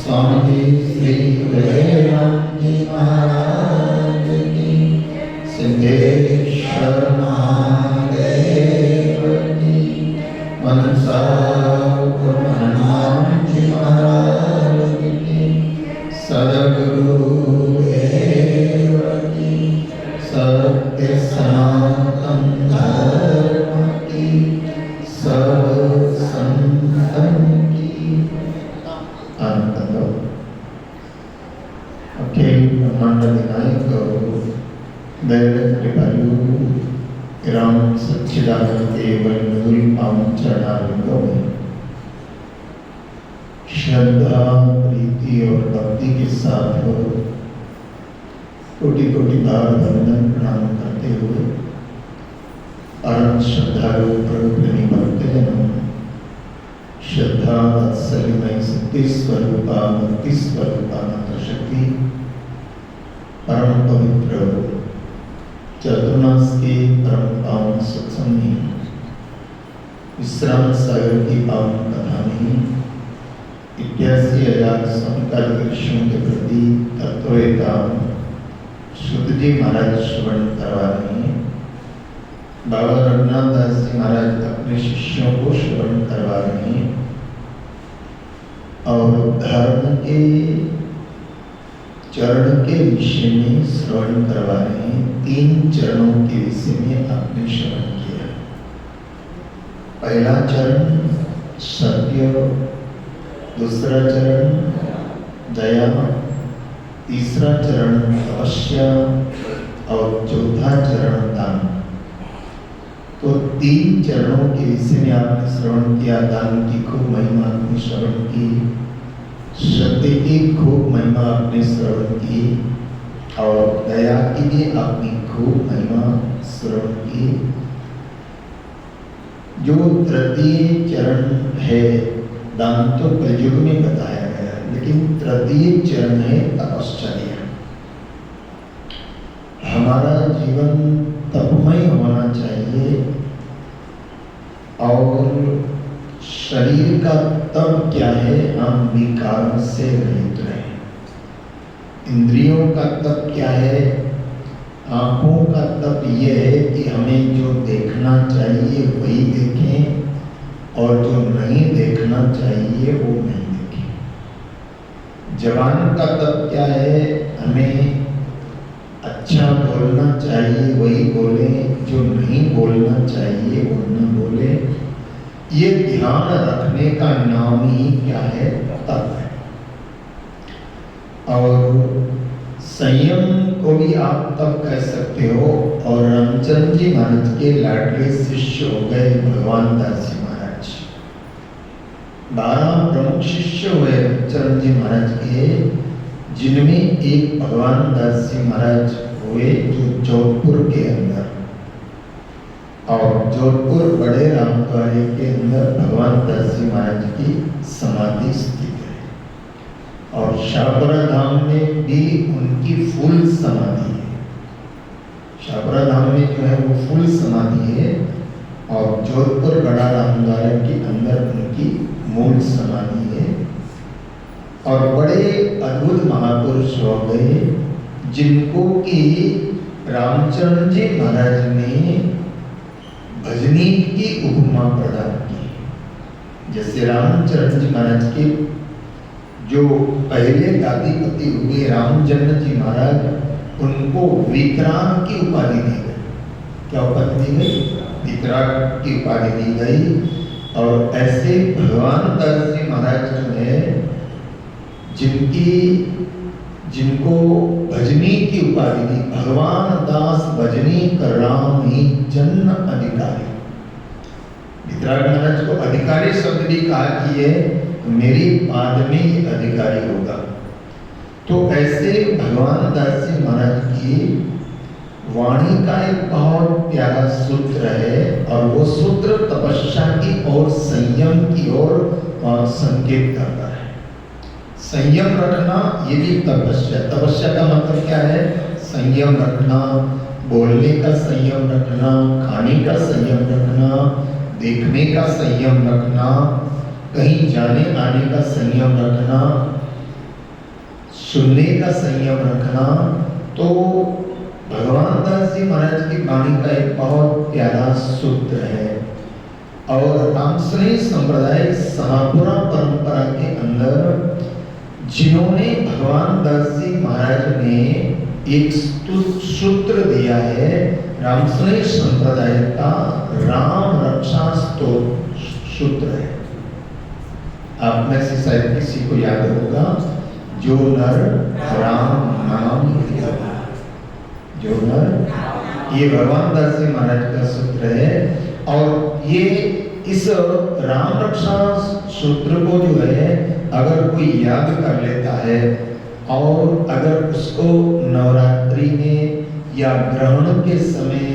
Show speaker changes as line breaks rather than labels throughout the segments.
स्वामी श्री दयानंद जी महाराज शरणागत मनसा हनुमान जी महाराज की सद्गुरु देव की सत्य सनातन धर्म की सब संतन की आनंद अखिल ब्रह्मांड विनायक दैव कृपालु राम सच्चिदानंद केवल मूल पावन चरणारविंदों में श्रद्धा प्रीति और भक्ति के साथ कोटि कोटि बार वंदन प्रणाम करते हुए परम श्रद्धालु प्रभु प्रेमी भक्तजनों, श्रद्धा वात्सल्यमयी शक्ति स्वरूपा मुक्ति स्वरूपा माता शक्ति परम पवित्र चतुर्मास के परम पावन सत्संग में विश्राम सागर की पावन कथा में 81,000 समकालिक के प्रति तत्ववेता शुद्ध जी महाराज श्रवण करवा रहे हैं। बाबा रघुनाथ दास जी महाराज अपने शिष्यों को श्रवण करवा रहे हैं और धर्म के चरण के विषय में श्रवण करवा रहे हैं। 3 चरणों के विषय में आपने श्रवण किया। पहला चरण सत्य, दूसरा चरण दया, तीसरा चरण तपस्या और चौथा चरण दान। तो 3 चरणों के विषय में आपने श्रवण किया। दान की खूब महिमा आपने श्रवण की, सत्य की खूब महिमा आपने श्रवण की और दया की भी आपने खूब महिमा श्रवण की। जो तृतीय चरण है, दान तो कलयुग में बताया गया, लेकिन तृतीय चरण है तपश्चर्या। हमारा जीवन तपमय होना चाहिए और शरीर का तप क्या है, हम विकारों से रहित रहें। इंद्रियों का तप क्या है, आंखों का तप यह है कि हमें जो देखना चाहिए वही देखें और जो नहीं देखना चाहिए वो नहीं देखें। जबान का तप क्या है, हमें अच्छा बोलना चाहिए वही बोलें, जो नहीं बोलना चाहिए वो न बोलें। ये ध्यान रखने का नाम ही क्या है, तप है। और संयम को भी आप तब कह सकते हो। और रामचंद्र जी महाराज के लाडले शिष्य हो गए भगवान दास जी महाराज। 12 प्रमुख शिष्य हुए रामचंद्र जी महाराज के, जिनमें एक भगवान दास जी महाराज हुए जो जोधपुर के अंदर, और जोधपुर बड़े रामद्वारे के अंदर भगवान दास जी महाराज की समाधि स्थित है। और शाहपुरा धाम में भी उनकी फुल समाधि है। शाहपुरा धाम में जो है वो फुल समाधि है और जोधपुर बड़ा रामद्वारे के अंदर उनकी मूल समाधि है। और बड़े अद्भुत महापुरुष हो गए जिनको कि रामचंद्र जी महाराज ने भजनी की उपमा प्रदान की। जैसे रामचंद्र जी महाराज के जो पहले गादीपति हुए रामचंद्र जी महाराज, उनको विकराग की उपाधि दी गई। क्या उपाधि दी गई? विकराग की उपाधि दी गई। और ऐसे भगवान दास जी महाराज जो है, जिनको भजनी की उपाधि दी, भगवान दास भजनी कर राम ही जन्म अधिकारी। वितराग महाराज को अधिकारी शब्द भी कहा कि ये मेरी बाद में ही अधिकारी होगा। तो ऐसे भगवान दास जी महाराज की वाणी का एक बहुत प्यारा सूत्र है और वो सूत्र तपस्या की और संयम की ओर संकेत करता है। संयम रखना ये भी तपस्या। तपस्या का मतलब क्या है? संयम रखना, बोलने का संयम रखना, खाने का संयम रखना, देखने का संयम रखना, कहीं जाने आने का संयम रखना, सुनने का संयम रखना। तो भगवान दास जी महाराज की वाणी का एक बहुत प्यारा सूत्र है। और रामश्री संप्रदाय समापुरा परंपरा के अंदर जिन्होंने भगवान दास जी महाराज ने एक सूत्र दिया है, रामश्री संप्रदाय का राम रक्षा सूत्र है। आप में से शायद किसी को याद होगा, जो नर राम नाम लिया, जो नर, ये भगवान दास जी महाराज का सूत्र है। और ये इस राम रक्षा सूत्र को जो है अगर कोई याद कर लेता है और अगर उसको नवरात्रि में या ग्रहण के समय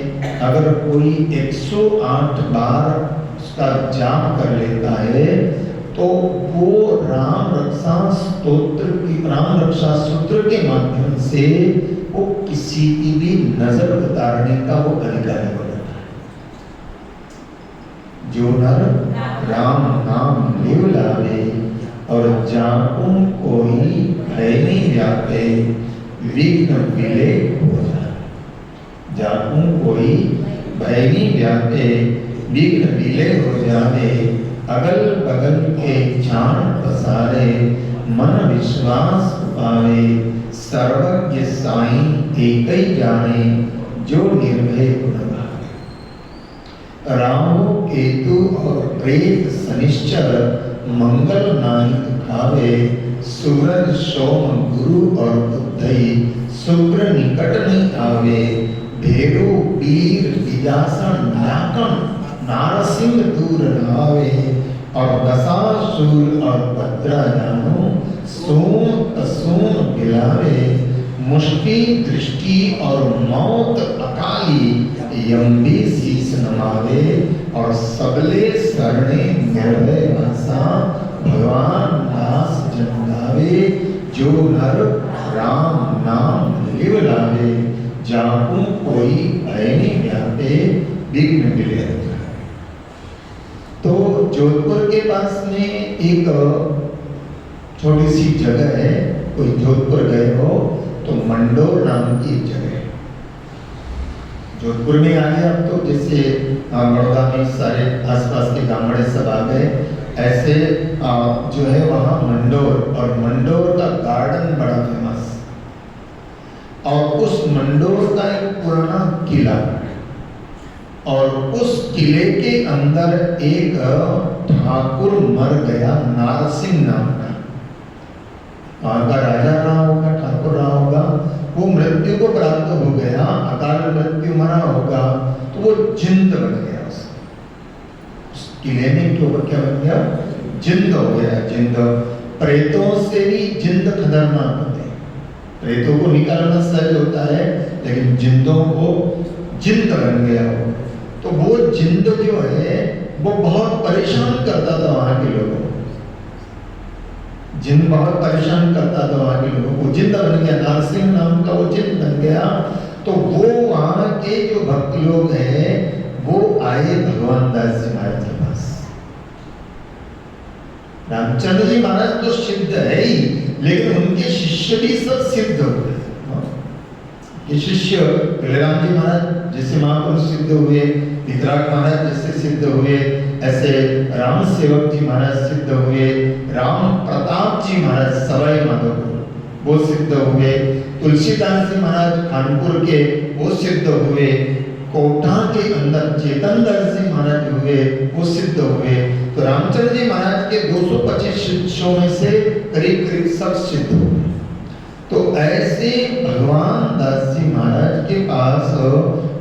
अगर कोई 108 बार उसका जाप कर लेता है तो वो राम रक्षा सूत्र के माध्यम से वो किसी की भी नजर उतारने का वो अधिकारी हो जाता है। जो नर राम नाम लिव लावे और जापूं कोई भय नहीं व्यापे, विघ्न विले हो जाए। जापूं कोई भय नहीं व्यापे, विघ्न विले हो जावे, अगल बगल के जान पसारे, मन विश्वास पावे, सर्वज्ञ साईं एक ही जाने, जो निर्भय गुण गावे। राहु केतु और प्रेत शनिश्चर मंगल नाई खावे, सूरज सोम गुरु और बुद्धई शुक्र निकट नहीं आवे, भेरु वीर विजासन नाकन नारसिंह दूर लावे, और दशासूर और भद्रा जानो सोम असोम गिलावे, मुष्टि दृष्टि और मौत अकाली यम भी शीस नमावे, और सबले शरणे निर्भय भाषा भगवान दास जन गावे, जो नर राम नाम लिव लावे, जापूं कोई भय नहीं व्यापे, विघ्न विले। तो जोधपुर के पास में एक छोटी सी जगह है, कोई जोधपुर गए हो तो मंडोर नाम की जगह है। जोधपुर में आ गए अब तो, जैसे बड़ौदा में सारे आसपास के गांव सब आ गए, ऐसे जो है वहाँ मंडोर, और मंडोर का गार्डन बड़ा फेमस, और उस मंडोर का एक पुराना किला, और उस किले के अंदर एक ठाकुर मर गया, नारसिंह नाम का, वहां का राजा रहा होगा, ठाकुर रहा होगा, वो मृत्यु को प्राप्त हो गया, अकाल मृत्यु मरा होगा, तो वो जिंद बन गया। उस किले में क्या बन गया? जिंद हो गया। जिंद, प्रेतों से भी जिंद खतरनाक होते हैं। प्रेतों को निकालना सहज होता है, लेकिन जिंदों को जिंद बन गया हो, तो वो जिंद जो है वो बहुत परेशान करता था वहां के लोगों को। जिंद बहुत परेशान करता था वहां के लोगों को, जिंद बन गया, नारसिंह नाम का वो जिंद बन गया। तो वो वहां के जो भक्त लोग हैं वो आए भगवान दास जी महाराज के पास। रामचंद्र जी महाराज तो सिद्ध है ही, लेकिन उनके शिष्य भी सब सिद्ध हो गए। ये शिष्य तुलराम जी महाराज जैसे महापुरुष सिद्ध हुए, वितराग महाराज जैसे सिद्ध हुए, ऐसे राम सेवक जी महाराज सिद्ध हुए, राम प्रताप जी महाराज सवाई माधोपुर वो सिद्ध हुए, तुलसीदास जी महाराज कानपुर के वो सिद्ध हुए, कोटा के अंदर चेतन दास जी महाराज हुए वो सिद्ध हुए। तो रामचंद्र जी महाराज के 225 शिष्यों में से करीब करीब सब सिद्ध हुए। तो ऐसे भगवान दास जी महाराज के पास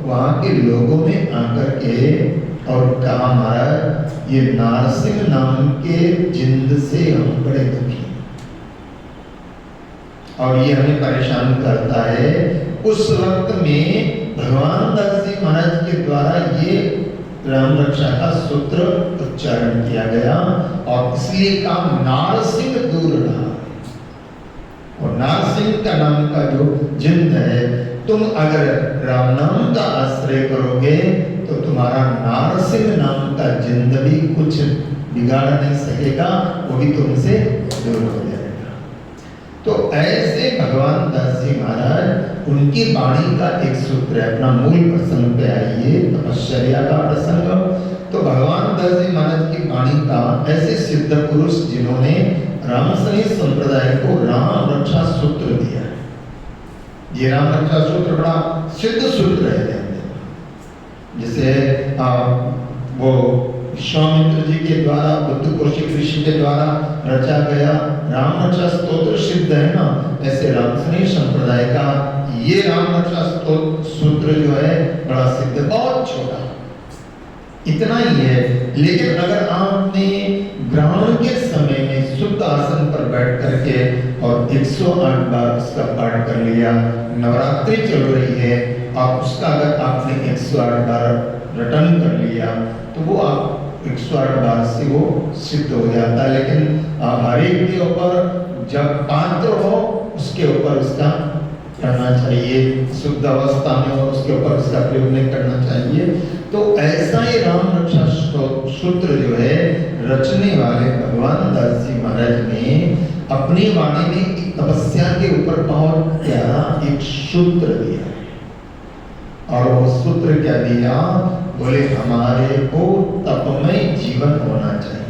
वहाँ के लोगों ने आकर के और कहा, महाराज ये नारसिंह नाम के जिंद से हम बड़े दुखी और ये हमें परेशान करता है। उस वक्त में भगवान दास जी महाराज के द्वारा ये राम रक्षा का सूत्र उच्चारण किया गया और इसलिए कहा नारसिंह दूर रहा। और नारसिंह का नाम का जो जिंद है, तुम अगर राम नाम का आश्रय करोगे तो तुम्हारा नारसिंह नाम का जिंद भी कुछ बिगाड़ नहीं सकेगा, वो भी तुमसे दूर हो जाएगा। तो ऐसे भगवान दास जी महाराज उनकी वाणी का एक सूत्र है। अपना मूल प्रसंग पे आइए, तपश्चर्या का प्रसंग। तो भगवान दास जी महाराज की वाणी का ऐसे सिद्ध पुरुष जिन्होंने रामसनी संप्रदाय को राम रक्षा सूत्र दिया है। ये राम रक्षा सूत्र बड़ा सिद्ध सूत्र है। जैसे वो विश्वामित्र जी के द्वारा, बुद्ध कौशिक ऋषि के द्वारा रचा गया राम रक्षा स्तोत्र सिद्ध है ना, ऐसे रामसनी संप्रदाय का ये राम रक्षा सूत्र जो है बड़ा सिद्ध, बहुत छोटा, इतना ही है। लेकिन अगर आपने ग्रहण के समय में शुद्ध आसन पर बैठ करके और 108 बार उसका पाठ कर लिया, नवरात्रि चल रही है, आप उसका अगर आपने 108 बार रटन कर लिया तो वो आप 108 बार से वो सिद्ध हो जाता है। लेकिन हर एक के ऊपर जब पात्र हो उसके ऊपर उसका करना चाहिए, शुद्ध अवस्था में और उसके ऊपर उसका प्रयोग नहीं करना चाहिए। तो ऐसा ही राम रक्षा सूत्र जो है रचने वाले भगवान दास जी महाराज ने अपनी वाणी में तपस्या के ऊपर बहुत प्यारा एक सूत्र दिया। और वो सूत्र क्या दिया? बोले हमारे को तपमय जीवन होना चाहिए,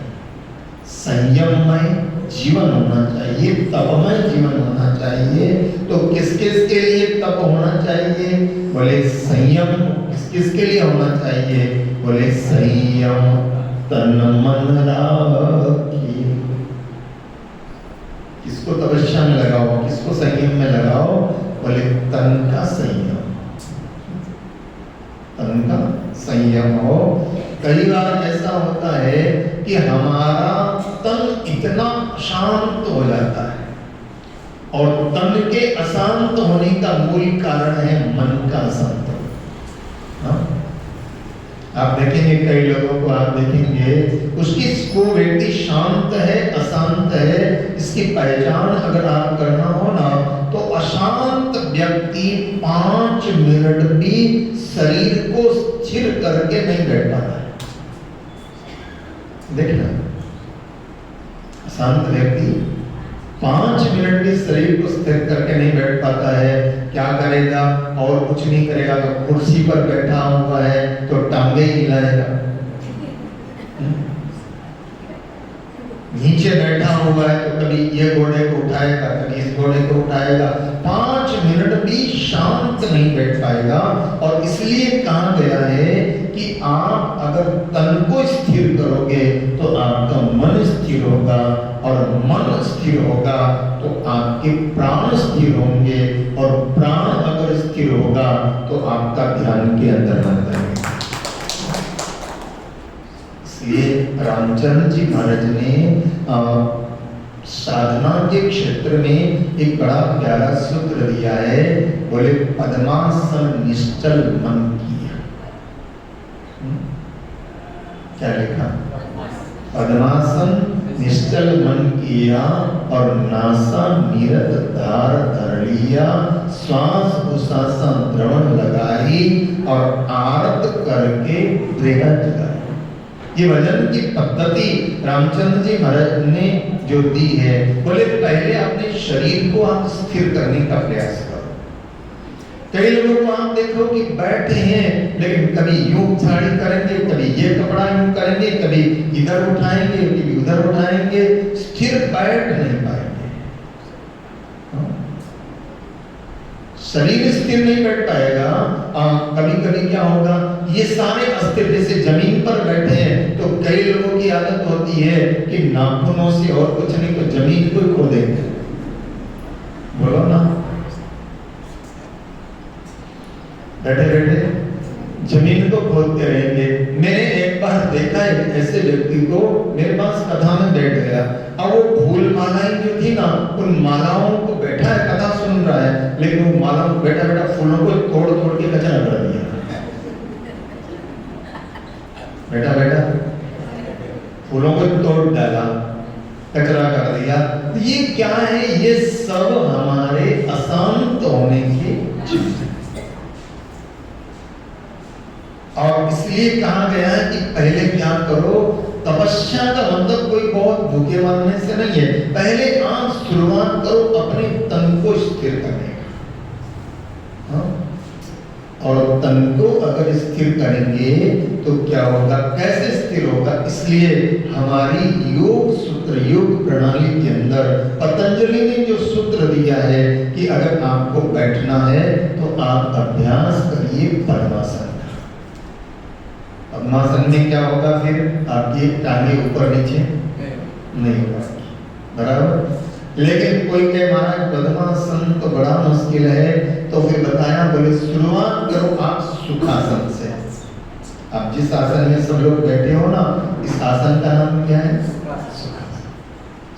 संयममय जीवन होना चाहिए, तपमय जीवन होना चाहिए। तो किस किस के लिए तप होना चाहिए? बोले संयम किस किस के लिए होना चाहिए? बोले संयम तन मन राखी। किसको तपस्या में लगाओ, किसको संयम में लगाओ? बोले तन का संयम, तन का संयम हो। कई बार ऐसा होता है कि हमारा तन इतना शांत हो जाता है, और तन के अशांत होने का मूल कारण है मन का अशांत होना। आप देखेंगे कई लोगों को, आप देखेंगे उसकी वो व्यक्ति शांत है, अशांत है, इसकी पहचान अगर आप करना हो ना, तो अशांत व्यक्ति 5 मिनट भी शरीर को स्थिर करके नहीं बैठ पाता है। देखना, अशांत व्यक्ति 5 मिनट भी शरीर को स्थिर करके नहीं बैठ पाता है। क्या करेगा? और कुछ नहीं करेगा तो कुर्सी पर बैठा हुआ है तो टांगे हिलाएगा, नीचे बैठा हुआ है तो कभी ये घोड़े को उठाएगा, कभी इस घोड़े को उठाएगा। 5 मिनट भी शांत नहीं बैठ पाएगा। और इसलिए कहा गया है कि आप अगर तन को स्थिर करोगे तो आपका मन स्थिर होगा, और मन स्थिर होगा तो आपके प्राण स्थिर होंगे, और प्राण अगर स्थिर होगा तो आपका ध्यान के अंदर मन लगेगा। इसलिए रामचंद्र जी महाराज ने साधना के क्षेत्र में एक बड़ा प्यारा सूत्र दिया है। बोले पद्मासन निश्चल मन किया। क्या लिखा? पद्मासन निश्चल मन किया, और नासा नीरद धार धर लिया, श्वास उशासन द्रवण लगाई, और आरत करके प्रेरणा जगाई। ये भजन की पद्धति रामचंद्र जी महाराज ने जो दी है। बोले पहले अपने शरीर को आप स्थिर करने का प्रयास करो। कई लोगों को आप देखो कि बैठे हैं, लेकिन कभी यूं साड़ी करेंगे, कभी ये कपड़ा यूं करेंगे, कभी इधर उठाएंगे, कभी उधर उठाएंगे, स्थिर बैठ नहीं पाएंगे। शरीर स्थिर नहीं बैठ पाएगा। कभी कभी क्या होगा, ये सारे अस्थिर, जैसे जमीन पर बैठे हैं तो कई लोगों की आदत होती है कि नाखूनों से और कुछ नहीं तो जमीन को ही खो देंगे। बोलो ना, बैठे बैठे जमीन को खोदते रहेंगे। मैंने एक बार देखा है ऐसे व्यक्ति को, मेरे पास कथा में बैठ गया। अब वो फूल मालाएं जो थी ना, उन मालाओं को बैठा है, कथा सुन रहा है, लेकिन वो मालाओं को बैठा बैठा फूलों को तोड़ तोड़ के कचरा कर दिया। बैठा बैठा फूलों को तोड़ डाला, कचरा कर दिया। तो ये क्या है? ये सब हमारे अशांत होने के चिन्ह। और इसलिए कहा गया है कि पहले क्या करो? तपस्या का मतलब कोई बहुत भूखे मारने से नहीं है। पहले आप शुरुआत करो अपने तन को स्थिर करने का। हाँ? और तन को अगर स्थिर करेंगे तो क्या होगा, कैसे स्थिर होगा? इसलिए हमारी योग सूत्र, योग प्रणाली के अंदर पतंजलि ने जो सूत्र दिया है कि अगर आपको बैठना है तो आप अभ्यास करिए पद्मासन का। पद्मासन में क्या होगा, फिर आपकी टांगे ऊपर नीचे नहीं होगा, बराबर। लेकिन कोई कहे महाराज पद्मासन तो बड़ा मुश्किल है, तो फिर बताया, बोले शुरुआत करो आप सुखासन से। आप जिस आसन में सब लोग बैठे हो ना, इस आसन का नाम क्या है?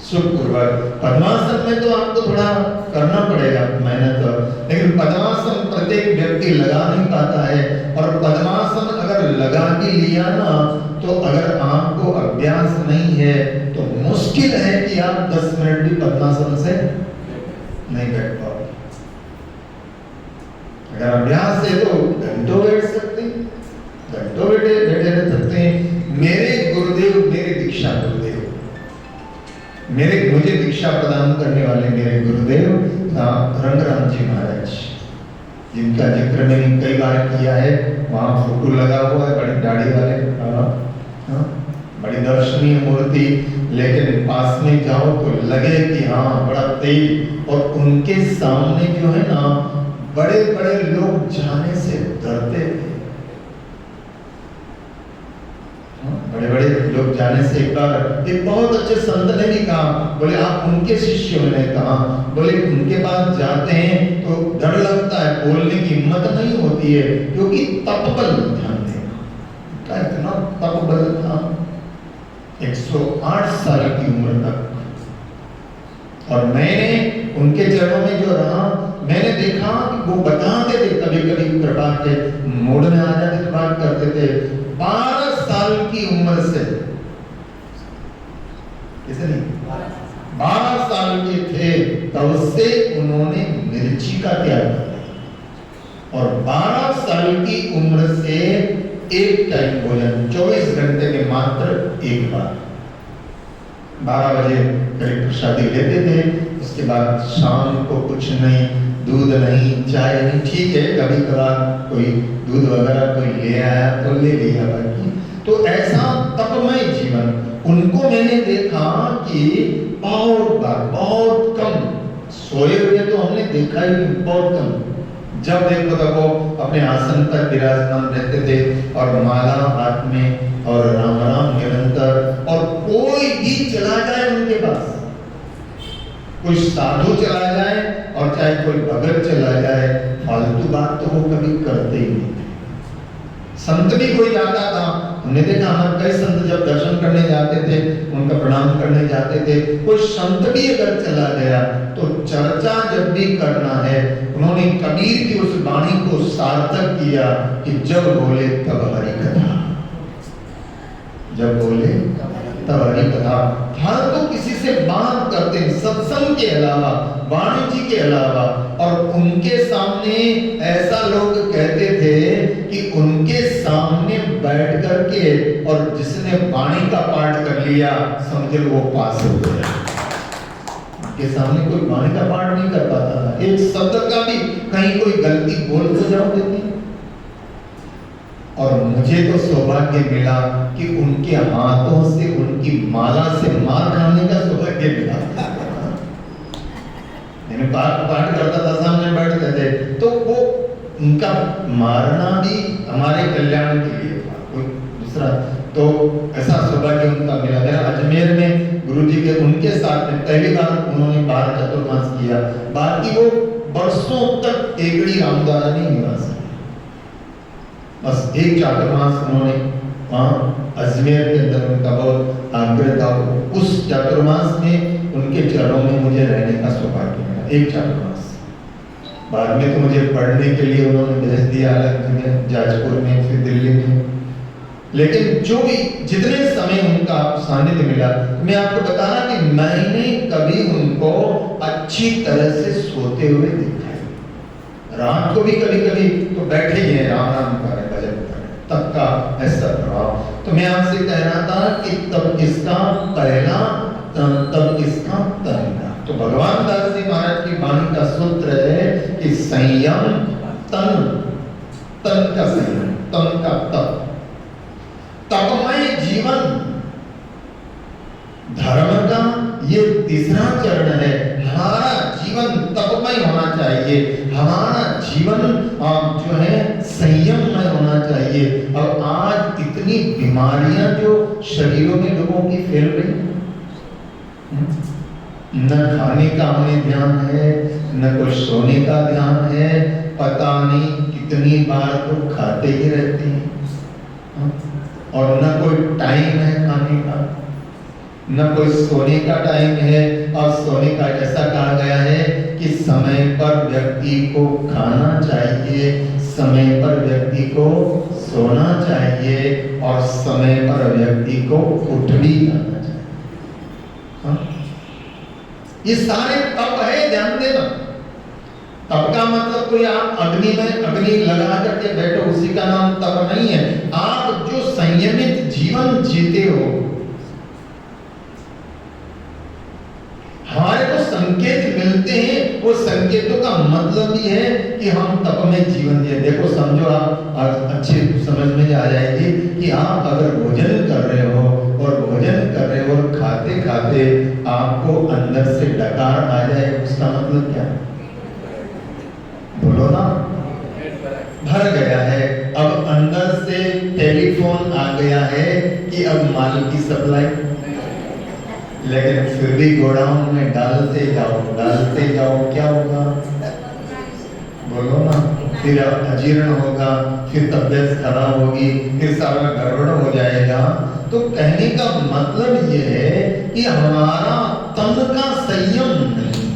सुखपूर्वक। पद्मासन में तो आपको थोड़ा करना पड़ेगा मेहनत, लेकिन पद्मासन प्रत्येक व्यक्ति लगा नहीं पाता है। और पद्मासन अगर लगा भी लिया ना, तो अगर आपको अभ्यास नहीं है तो मुश्किल है कि आप 10 मिनट भी पद्मासन से नहीं बैठ पाओगे। अगर अभ्यास है तो घंटों बैठ सकते हैं, घंटों बैठे रह सकते हैं। मेरे गुरुदेव, मेरे दीक्षा गुरुदेव, मुझे दीक्षा प्रदान करने वाले मेरे गुरुदेव रंगराम जी महाराज, जिनका जिक्र मैंने कई बार किया है। वहाँ फोटो लगा हुआ है, बड़ी दाढ़ी वाले, बड़ी दर्शनीय मूर्ति, लेकिन पास में जाओ तो लगे कि हाँ बड़ा तेज। और उनके सामने जो है ना, बड़े बड़े लोग जाने से डरते थे। बड़े बड़े लोग जाने से एक बार एक बहुत अच्छे संत ने भी कहा, बोले आप उनके शिष्य हो? ने कहा, बोले उनके पास जाते हैं तो डर लगता है, बोलने की हिम्मत नहीं होती है, क्योंकि तपबल ध्यान देना, इतना तपबल था। 108 साल की उम्र तक। और मैंने उनके चरणों में जो रहा, मैंने देखा कि वो बताते थे, कभी कभी कृपा के मूड में आ जाते थे, बात करते थे। 12 साल की उम्र से, किसे नहीं, 12 साल के थे तब से उन्होंने मिर्ची का त्याग किया। और 12 साल की उम्र से एक टाइम भोजन, 24 घंटे में मात्र एक बार, 12 बजे करीब प्रसादी लेते थे। उसके बाद शाम को कुछ नहीं, दूध नहीं, चाय नहीं, ठीक है कभी कभार कोई दूध वगैरह कोई ले आया तो ले लिया, बाकी तो ऐसा तपमय जीवन। उनको मैंने देखा कि बहुत बार, बहुत कम सोए हुए तो हमने देखा ही बहुत कम। जब देखो तब वो अपने आसन पर विराजमान रहते थे और माला हाथ में और राम राम निरंतर। और कोई भी चला जाए उनके पास, कोई साधु चला जाए और चाहे कोई भगत चला जाए, फालतू बात तो वो कभी करते ही नहीं। संत भी कोई जाता था, हमने देखा हमारे कई संत जब दर्शन करने जाते थे, उनका प्रणाम करने जाते थे। कोई संत भी अगर चला गया तो चर्चा जब भी करना है, उन्होंने कबीर की उस वाणी को सार्थक किया कि जब बोले तब हरि कथा, जब बोले तब हरि कथा। हर तो किसी से बात करते हैं सत्संग के अलावा, वाणी जी के अलावा। और उनके सामने ऐसा लोग कहते थे कि उनके सामने बैठ करके, और जिसने वाणी का पाठ कर लिया समझ लो वो पास हो गया। उनके सामने कोई वाणी का पाठ नहीं कर पाता था, एक शब्द का भी कहीं कोई गलती बोल तो जाओ देती। और मुझे तो सौभाग्य मिला कि उनके हाथों से, उनकी माला से मार खाने का सौभाग्य मिला। मैंने पाठ करता था, सामने बैठते थे, तो वो उनका मारना भी हमारे कल्याण के लिए था, कोई दूसरा। तो ऐसा सौभाग्य उनका मिला। मेरा अजमेर में गुरुजी के, उनके साथ में पहली बार उन्होंने 12 चतुर्मास किया। बाकी वो वर्षों तक टेकड़ी रामद्वारा नहीं निवास, बस एक चातुर्मास उन्होंने वहाँ अजमेर के अंदर उनका बहुत आग्रह था। उस चातुर्मास में उनके चरणों में मुझे रहने का सौभाग्य मिला, एक चातुर्मास। बाद में तो मुझे पढ़ने के लिए उन्होंने भेज दिया अलग में, जाजपुर में, फिर दिल्ली में। लेकिन जो भी जितने समय उनका सानिध्य मिला, मैं आपको बता रहा कि मैंने कभी उनको अच्छी तरह से सोते हुए देखा है। रात को भी कभी कभी तो बैठे ही हैं, राम राम कर रहे, भजन कर रहे, तब का ऐसा प्रभाव। तो मैं आपसे कह रहा था कि तब किसका पहला, तब किसका तन का। तो भगवान दास जी महाराज की वाणी का सूत्र है कि संयम तन, तन का संयम, तन का तप, तपमय जीवन धर्म का ये तीसरा चरण है। हमारा जीवन तपमय होना चाहिए, हमारा जीवन जो है संयममय होना चाहिए। और आज इतनी बीमारियां जो शरीरों में लोगों की फैल रही, न खाने का हमें ध्यान है, न कोई सोने का ध्यान है, पता नहीं कितनी बार तो खाते ही रहते हैं, और न कोई टाइम है खाने का, न कोई सोने का टाइम है। और सोने का ऐसा कहा गया है कि समय पर व्यक्ति को खाना चाहिए, समय पर व्यक्ति को सोना चाहिए, और समय पर व्यक्ति को उठ भी जाना चाहिए। हाँ? ये सारे तप है, ध्यान देना। तप का मतलब कोई आप अग्नि में अग्नि लगा करके बैठो, उसी का नाम तप नहीं है। आप जो संयमित जीवन जीते हो, हमारे को संकेत मिलते हैं, वो संकेतों का मतलब ही है कि हम तप में जीवन जिए। देखो, समझो आप अच्छे समझ में आ जाएगी कि आप अगर भोजन कर रहे हो और भोजन कर रहे हो और खाते खाते आपको अंदर से डकार आ जाए, उसका मतलब क्या है? बोलो ना, भर गया है। अब अंदर से टेलीफोन आ गया है कि अब माल की सप्लाई, लेकिन फिर भी गोडाउन में डालते जाओ, क्या होगा? बोलो ना, फिर अजीर्ण होगा, फिर तबियत खराब होगी, फिर सारा गड़बड़ हो जाएगा। तो कहने का मतलब ये है कि हमारा तन का संयम नहीं,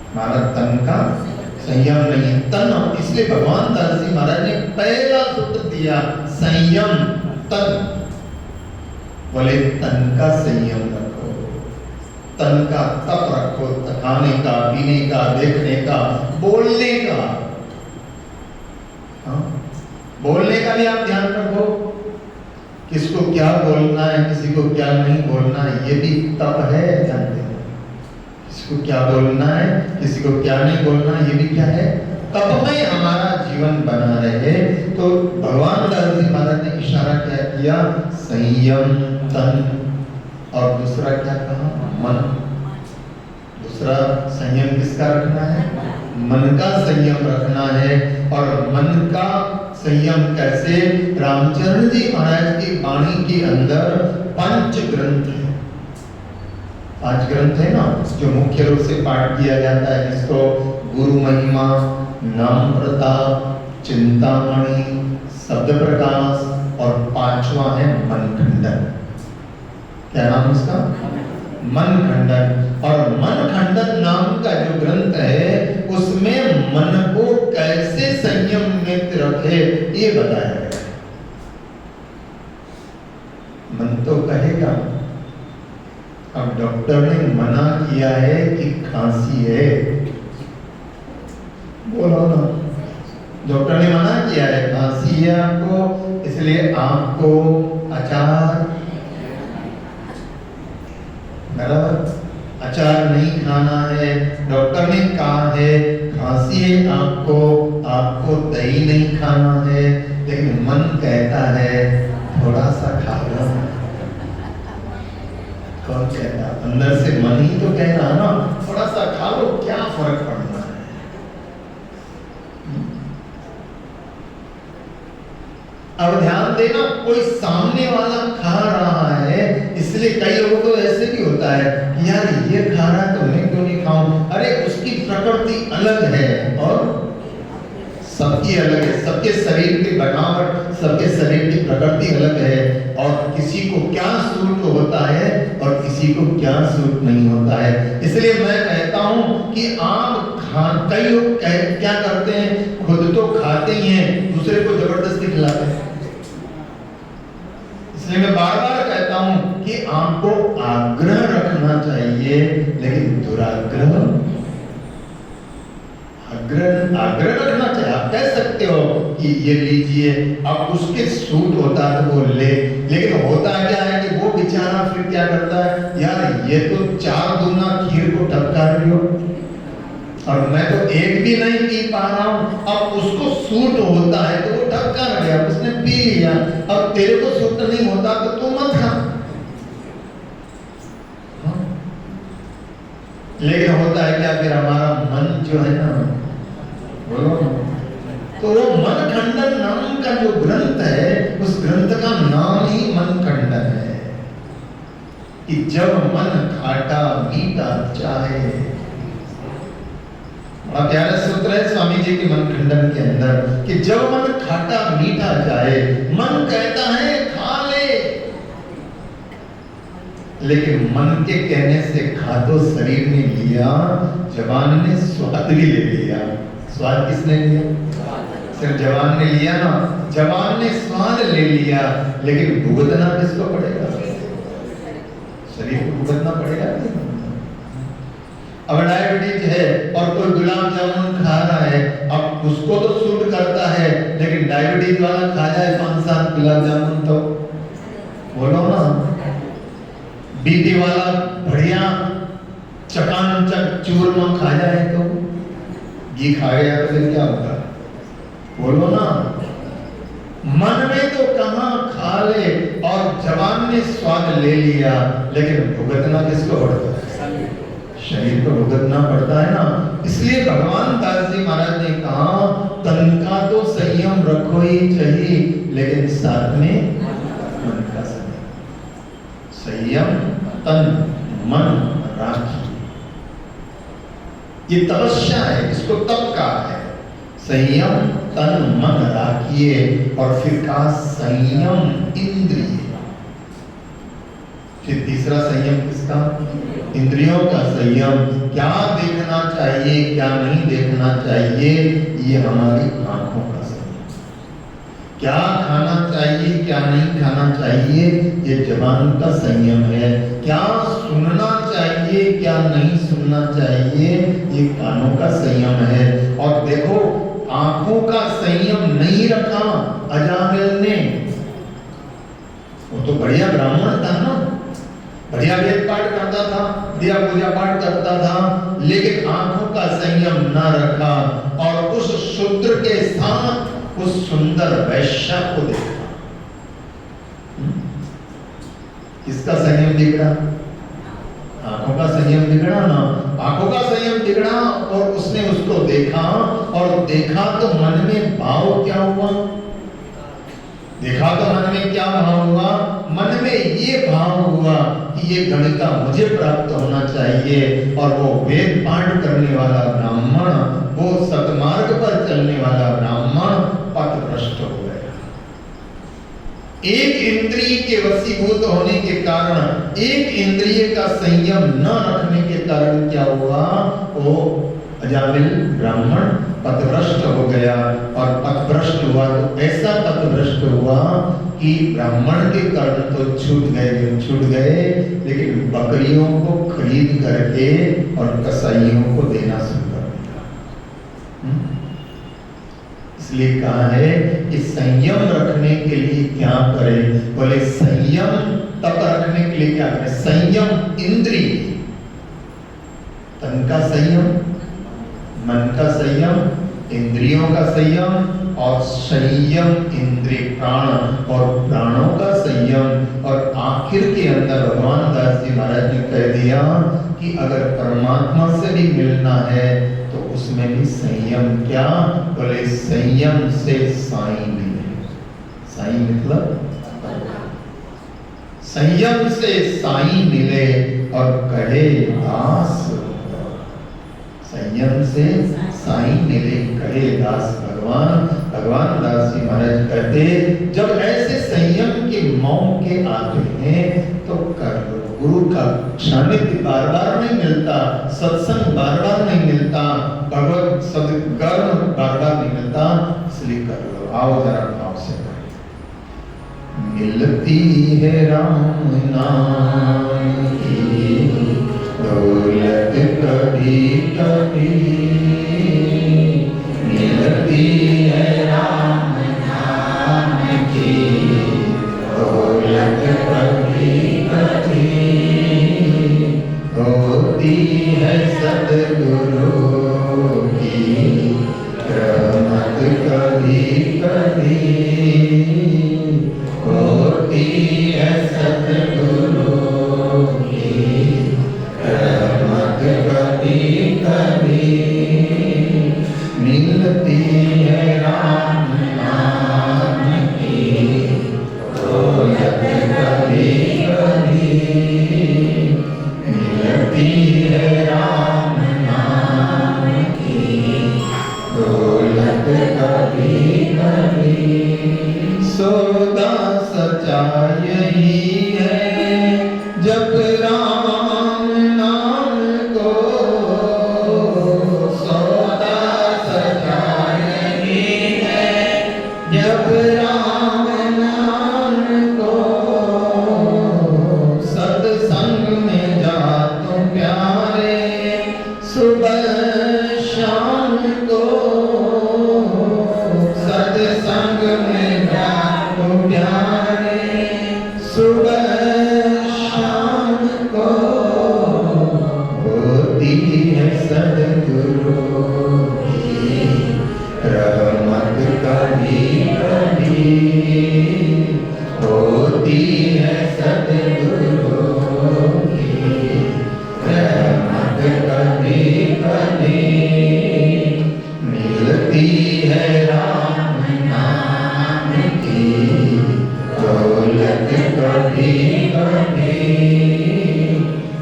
हमारा तन का संयम नहीं, तन। इसलिए भगवान दास जी महाराज ने पहला सूत्र दिया, संयम तन। बोले तन का संयम रखो, तन का तप रखो, खाने का, पीने का, देखने का, बोलने का। हाँ? बोलने का भी आप ध्यान रखो, किसको क्या बोलना है, किसी को क्या नहीं बोलना है, ये भी तप है। जानते हैं, किसको क्या बोलना है, किसी को क्या नहीं बोलना, ये भी क्या है? तप में हमारा जीवन बना रहे। तो भगवान दास जी महाराज ने इशारा क्या किया? संयम तन, और दूसरा क्या कहा? मन। दूसरा संयम किसका रखना है? मन का संयम रखना है। और मन का संयम कैसे? रामचंद्र जी महाराज की वाणी के अंदर 5 ग्रंथ है, 5 ग्रंथ है ना, जो मुख्य रूप से पाठ किया जाता है, जिसको गुरु महिमा, नाम प्रताप, चिंतामणि, शब्द प्रकाश, और 5वां है मन खंडन। क्या नाम उसका? मन खंडन। और मन खंडन नाम का जो ग्रंथ है, उसमें मन को कैसे संयम में रखे ये बताया गया। मन तो कहेगा, अब डॉक्टर ने मना किया है कि खांसी है, बोलो ना, डॉक्टर ने मना किया है, खांसी है आपको, इसलिए आपको अचार, अचार नहीं खाना है। डॉक्टर ने कहा है खांसी है आपको, आपको दही नहीं खाना है, लेकिन मन कहता है थोड़ा सा खा लो। कौन कहता? अंदर से मन ही तो कह रहा ना, थोड़ा सा खा लो, क्या फर्क पड़ना है। अब ध्यान देना, कोई सामने वाला खा रहा है, इसलिए कई लोगों को ऐसे भी होता है कि यार ये खा रहा है तो मैं क्यों नहीं खाऊं। अरे उसकी प्रकृति अलग है और सबकी अलग है, सबके शरीर की बनावट, सबके शरीर की प्रकृति अलग है, और किसी को क्या सूट होता है और किसी को क्या सूट नहीं होता है। इसलिए मैं कहता हूं कि आप कई लोग क्या करते हैं, खुद तो खाते ही हैं, दूसरे को जबरदस्ती खिलाते हैं। इसलिए मैं बार बार कहता हूं कि आपको आग्रह रखना चाहिए, लेकिन दुराग्रह, आग्रह रखना चाहिए। आप कह सकते हो कि ये लीजिए, अब उसके सूट होता है तो वो ले, लेकिन होता क्या है कि वो बेचारा फिर क्या करता है, यार ये तो 4 दूना खीर को टपका रही हो और मैं तो एक भी नहीं पी पा रहा हूं। अब उसको सूट होता है तो वो टपका गया, उसने पी लिया। अब तेरे को सूट नहीं होता तो तू मत खा। लेकिन होता है क्या, फिर हमारा मन जो है ना, बोलो, तो वो मन खंडन नाम का जो ग्रंथ है, उस ग्रंथ का नाम ही मन खंडन है कि जब मन खाटा मीठा चाहे। बड़ा प्यारा सूत्र है स्वामी जी के मन खंडन के अंदर कि जब मन खाटा मीठा चाहे, मन कहता है खा ले, लेकिन मन के कहने से खा तो शरीर ने लिया, जवान ने स्वाद भी ले लिया। स्वाद किसने लिया? सिर्फ जवान ने लिया ना, जवान ने स्वाद ले लिया, लेकिन भुगतना किसको पड़ेगा? शरीर को भुगतना पड़ेगा। अब डायबिटीज है और कोई गुलाब जामुन खा रहा है, अब उसको तो सूट करता है, लेकिन डायबिटीज वाला खा जाए 5-7 गुलाब जामुन तो बोलो ना, बीपी वाला बढ़िया चकाचक चूरमा खा जाए तो, घी खा गया तो फिर क्या होगा? बोलो ना। मन में तो कहां खा ले और जवान ने स्वाद ले लिया, लेकिन भुगतना किसको पड़ता है? शरीर को भुगतना पड़ता है ना। इसलिए भगवान दास जी महाराज ने कहा, तन का तो संयम रखो ही चाहिए, लेकिन साथ में मन का संयम, तन मन राखिए। ये तपस्या है, इसको तप कहा है। संयम तन मन राखिए, और फिर कहा संयम इंद्रिय। फिर तीसरा संयम किसका? इंद्रियों का संयम। क्या देखना चाहिए, क्या नहीं देखना चाहिए, ये हमारी आंखों का संयम। क्या खाना चाहिए, क्या नहीं खाना चाहिए, ये जबान का संयम है। क्या सुनना चाहिए, क्या नहीं सुनना चाहिए, ये कानों का संयम है। और देखो, आंखों का संयम नहीं रखा अजामिल ने, वो तो बढ़िया ब्राह्मण था ना, बढ़िया वेद पाठ करता था, दिया पूजा पाठ करता था, लेकिन आंखों का संयम ना रखा और उस शूद्र के साथ उस सुंदर वैश्या को देखा। किसका संयम बिगड़ा? आंखों का संयम बिगड़ा ना, आंखों का संयम बिगड़ा और उसने उसको देखा, और देखा तो मन में भाव क्या हुआ? देखा तो मन में क्या भाव हुआ? मन में ये भाव हुआ कि ये गणिका मुझे प्राप्त होना चाहिए, और वो वेद पाठ करने वाला ब्राह्मण, वो सतमार्ग पर चलने वाला ब्राह्मण पथभ्रष्ट हो गया। एक इंद्रिय के वशीभूत होने के कारण, एक इंद्रिय का संयम न रखने के कारण क्या हुआ? वो अजामिल ब्राह्मण पथभ्रष्ट हो गया, और पथभ्रष्ट हुआ तो ऐसा पथभ्रष्ट हुआ कि ब्राह्मण के कर्ण तो छूट गए, लेकिन बकरियों को खरीद करके और कसाईयों को देना शुरू कर दिया। इसलिए कहा है कि संयम रखने के लिए क्या करें? बोले संयम तप रखने के लिए क्या करें? संयम इंद्रिय, तन का संयम, मन का संयम, इंद्रियों का संयम, और संयम इंद्रिय प्राण और प्राणों का संयम। और आखिर के अंदर भगवान दास जी महाराज ने कह दिया कि अगर परमात्मा से भी मिलना है तो उसमें भी संयम। क्या बोले? संयम से साईं मिले। साईं मतलब संयम से साईं मिले और कहे दास। संयम से साईं मिले कहे दास। भगवान दास जी महाराज कहते, जब ऐसे संयम के मौके आते हैं तो कर लो। गुरु का सानिध्य बार बार नहीं मिलता, सत्संग बार बार नहीं मिलता, भगवत सद्गुण बार बार नहीं मिलता, इसलिए कर लो। आओ जरा भाव से मिलती है राम नाम की दौलत कभी कभी, मिलती कभी कभी होती है सद्गुरु की रहमत, कभी कभी मिलती है राम नाम की दौलत, कभी कभी मिलती है राम नाम की दौलत, कभी कभी। सौदा सच्चा यही है जब राम नाम को, सौदा सच्चा यही है जब राम नाम को, सत्संग में जा तुम प्यारे सुबह शाम को, सत्संग में जा तुम प्यारे सुबह शाम को, होती है सद्गुरु की रहमत, कभी कभी होती है सद्गुरु की रहमत, कभी कभी मिलती है राम नाम की दौलत, कभी कभी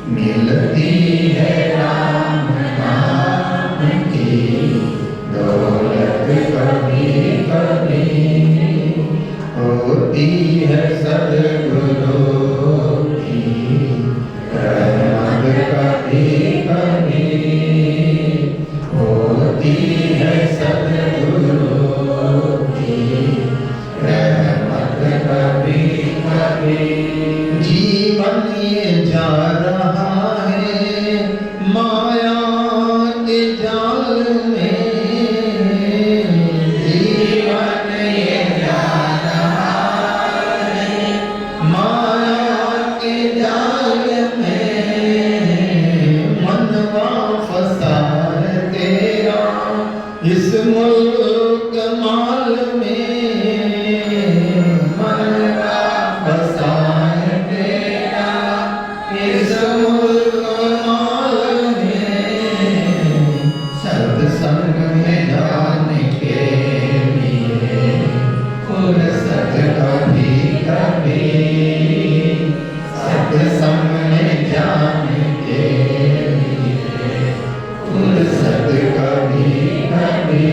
मिलती है राम नाम की दौलत, कभी कभी होती है सद्गुरु की रहमत, कभी कभी होती है सद्गुरु की रहमत, कभी कभी। जीवन ये जा रहा है माया के जाल में, जीवन ये जा रहा है माया के जाल में, मनवा फंसा है तेरा इस मुल्क माल में, मनवा फंसा है तेरा इस मुल्क माल में, सत्संग में जाने के लिए फुर्सत कभी कभी, सत्संग में जाने के लिए फुर्सत कभी कभी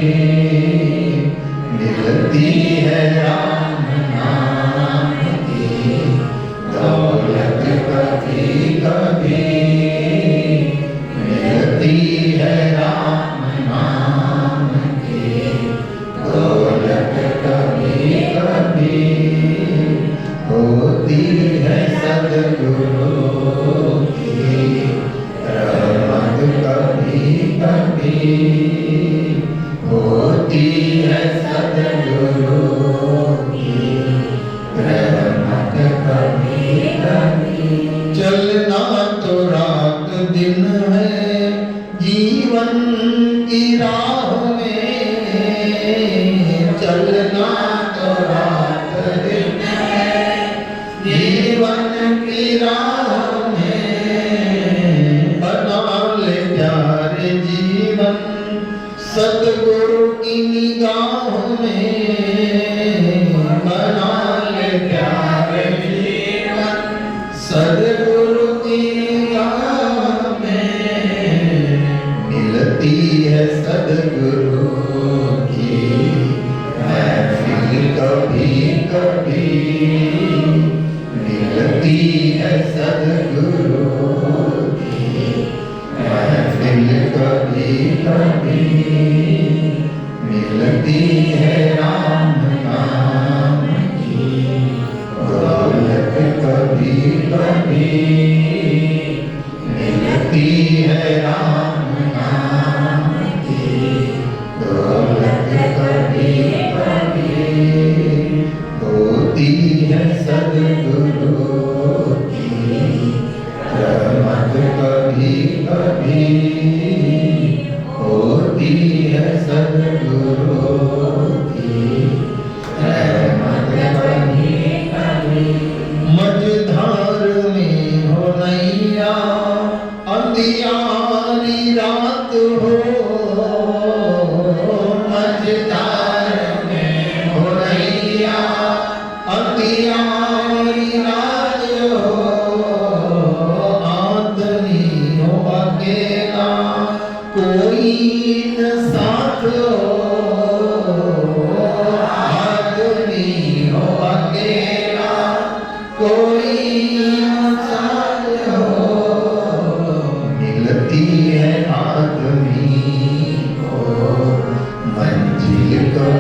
मिलती है राम नाम की दौलत, कभी कभी मिलती है राम नाम की दौलत, कभी कभी होती है सद्गुरु की रहमत, कभी कभी होती है सद्गुरु की रहमत, कभी कभी। चलना तो रात दिन है जीवन की राह में, चलना तो रात दिन है जीवन की राह में, बना ले प्यारे जीवन सद्गुरु की निगाह में, बना ले प्यारे जीवन सद्गुरु की निगाह में, मिलती है सद्गुरु की महफिल, कभी कभी मिलती है सद्गुरु की महफिल, कभी कभी मिलती है राम नाम की दौलत, कभी कभी मिलती है राम नाम की दौलत, कभी कभी होती है सद्गुरु की रहमत, कभी कभी होती है सद्गुरु की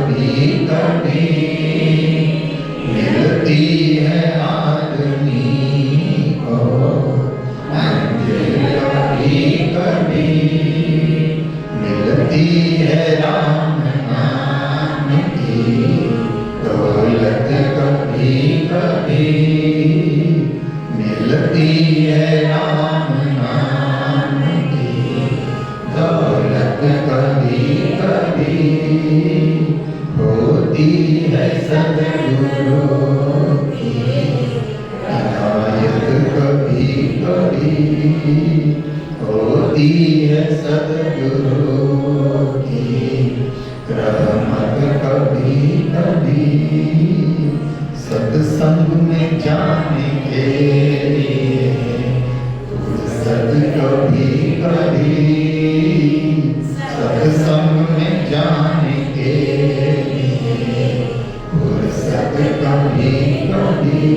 कभी कभी मिलती है आदमी को मंजिल, कभी कभी मिलती है राम नाम की दौलत, कभी कभी मिलती है राम नाम की दौलत, कभी कभी होती है सद्गुरु की इनायत, कभी कभी होती है सद्गुरु की रहमत, कभी कभी सत्संग में जाने के लिए फुर्सत, कभी कभी सत्संग में जाने के लिए फुर्सत, कभी कभी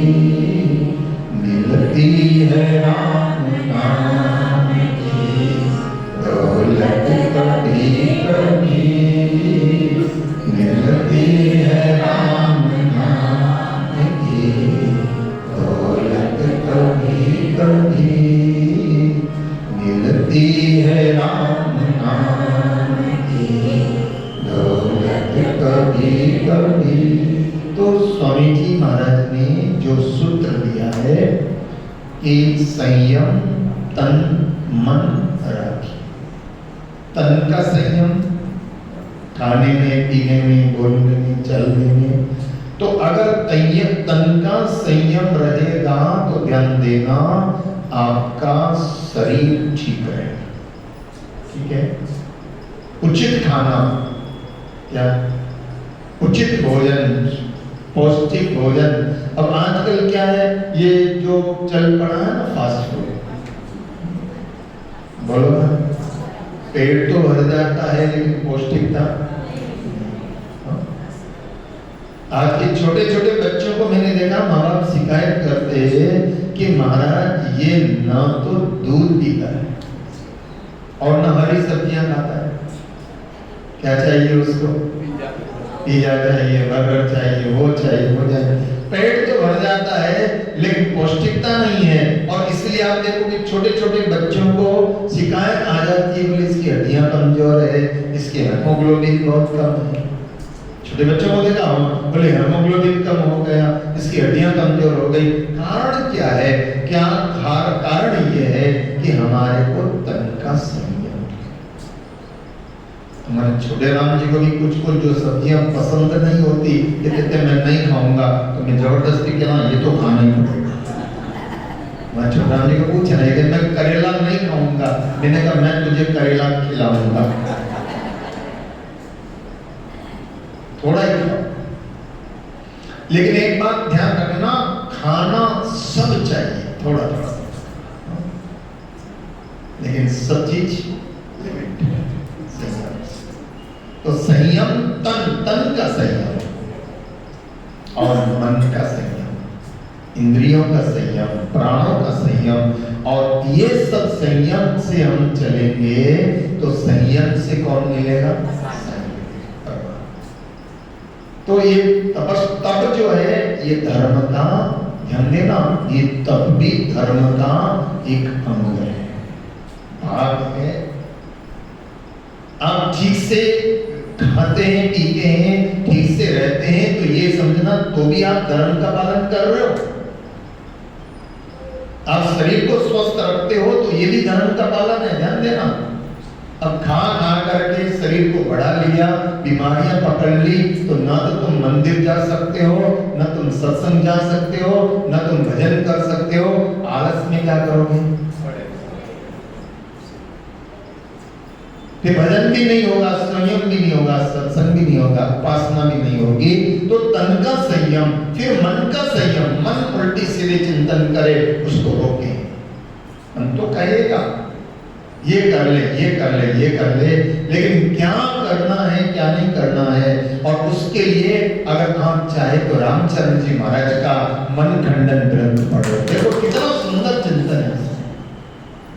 मिलती है राम नाम की दौलत, कभी कभी मिलती है राम नाम की दौलत, कभी कभी मिलती है राम नाम की दौलत, कभी कभी। तो स्वामी जी महाराज ने जो सूत्र दिया है कि संयम तन मन राखी। तन का संयम खाने में, पीने में, बोलने में, चलने में। तो अगर तन का संयम रहेगा तो ध्यान देना आपका शरीर ठीक रहेगा। ठीक है, उचित खाना, क्या उचित भोजन, पौष्टिक भोजन। अब आजकल क्या है, ये जो चल पड़ा है ना फास्ट फूड, बोलो ना, पेट तो भर जाता है लेकिन पौष्टिकता। आज के छोटे छोटे बच्चों को मैंने देखा, माँ बाप शिकायत करते हैं कि महाराज ये ना तो दूध पीता है और ना हरी सब्जियां खाता है। क्या चाहिए उसको? पिज्जा चाहिए, बर्गर चाहिए, वो चाहिए, वो चाहिए। पेट तो भर जाता है लेकिन पौष्टिकता नहीं है। और इसलिए आप देखो कि छोटे छोटे बच्चों को शिकायत आ जाती है, बोले इसकी हड्डियां कमजोर है, इसके हीमोग्लोबिन बहुत कम है। छोटे बच्चों को देखा हो, बोले हीमोग्लोबिन कम हो गया, इसकी हड्डियां कमजोर हो गई। कारण क्या है? क्या कारण ये है कि हमारे को तन का संयम। हमारे छोटे राम जी को भी कुछ जो सब्जियां पसंद नहीं होती, ये कहते मैं नहीं खाऊंगा, तो मैं जबरदस्ती कहना ये तो खाना ही पड़ेगा। मैं छोटे राम जी को पूछा है कि मैं करेला नहीं खाऊंगा, मैंने कहा मैं तुझे करेला खिलाऊंगा, थोड़ा ही खाओ। लेकिन एक बात ध्यान रखना, खाना सब चाहिए थोड़ा थोड़ा, लेकिन सब चीज लिमिट है। तो संयम, तन का संयम और मन का संयम, इंद्रियों का संयम, प्राणों का संयम, और ये सब संयम से हम चलेंगे तो संयम से कौन मिलेगा? तो ये तप जो है ये धर्म का, ध्यान देना, ये तप भी धर्म का एक अंग है, भाग है। आप ठीक से खाते हैं, पीते हैं, ठीक से रहते हैं तो ये समझना तो भी आप धर्म का पालन कर रहे हो। आप शरीर को स्वस्थ रखते हो तो ये भी धर्म का पालन है, ध्यान देना। अब खा करके शरीर को बढ़ा लिया, बीमारियां पकड़ ली, तो ना तो तुम मंदिर जा सकते हो, ना तुम सत्संग जा सकते हो, ना तुम भजन कर सकते हो। आलस में क्या करोगे? फिर भजन भी नहीं होगा, संयम भी नहीं होगा, सत्संग भी नहीं होगा, उपासना भी नहीं होगी। तो तन का संयम, फिर मन का संयम, मन उल्टी सीधे चिंतन करे, उसको रोके। मन तो कहेगा ये कर ले, ये कर ले, ये कर ले, लेकिन क्या करना है, क्या नहीं करना है। और उसके लिए अगर आप चाहे तो रामचंद्र जी महाराज का मन खंडन ग्रंथ पढ़ो, देखो कितना सुंदर चिंतन है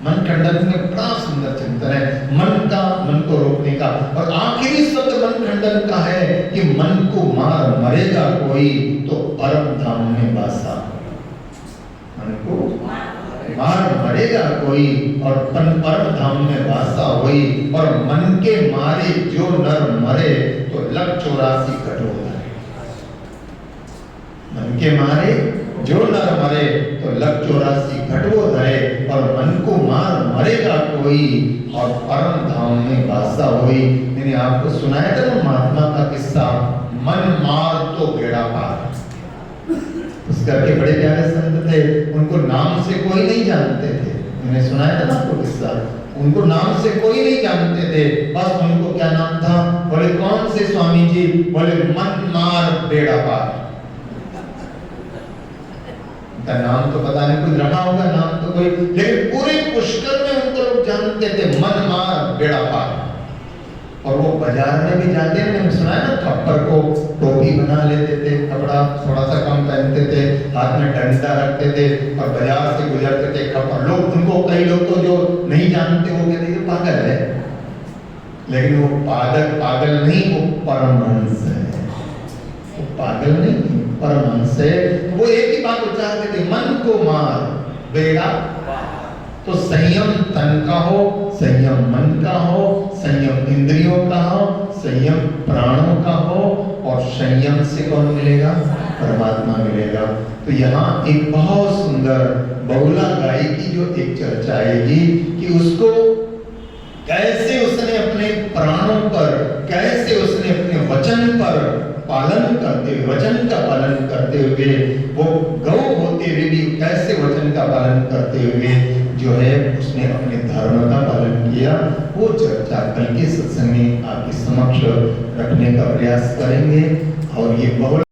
मन खंडन में बड़ा सुंदर चिंतन है मन को रोकने का। और आखिरी शब्द मन खंडन का है कि मन को मार मरेगा कोई तो परम धाम में वासा। मन को मार मरेगा कोई और परम धाम में वासा होई। और मन के मारे जो नर मरे तो 184 कठोर। मन के मारे जो नर मरे तो 184 घटवो धरे। और मन को मार मरेगा कोई और परम धाम में वासा होई। मैंने आपको सुनाया था ना महात्मा का किस्सा, मन मार तो बेड़ा पार। उस करके बड़े प्यारे संत थे, उनको नाम से कोई नहीं जानते थे। मैंने सुनाया था ना आपको किस्सा, उनको नाम से कोई नहीं जानते थे, बस उनको क्या नाम था? बोले कौन से स्वामी जी? बोले मन मार बेड़ा पार। का नाम तो पता नहीं, कोई रखा होगा नाम तो कोई, लेकिन पूरे पुष्कर में उनको लोग जानते थे मन मार बेड़ा पार। और वो बाजार में भी जाते हैं, मैंने सुना है ना, खप्पर को टोपी बना लेते थे, कपड़ा थोड़ा सा कम पहनते थे, हाथ में डंडा रखते थे और बाजार से गुजरते थे खप्पर। लोग उनको, कई लोग तो जो नहीं जानते वो कहते थे पागल है, लेकिन वो पागल नहीं, वो परमहंस है। वो पागल नहीं, परमहंस है। वो एक ही बात उच्चारते थे, मन को मार बेड़ा। तो संयम तन का हो, संयम मन का हो, संयम इंद्रियों का हो, संयम प्राणों का हो, और संयम से कौन मिलेगा? परमात्मा मिलेगा। तो यहाँ एक बहुत सुंदर बहुला गाय की जो एक चर्चा आएगी कि उसको कैसे उसने अपने प्राणों पर, कैसे उसने अपने वचन पर पालन करते हुए, वचन का पालन करते हुए, वो गौ होते हुए भी कैसे वचन का पालन करते हुए जो है उसने अपने धर्म का पालन किया, वो चर्चा कल के सत्संग में आपके समक्ष रखने का प्रयास करेंगे। और ये बहुत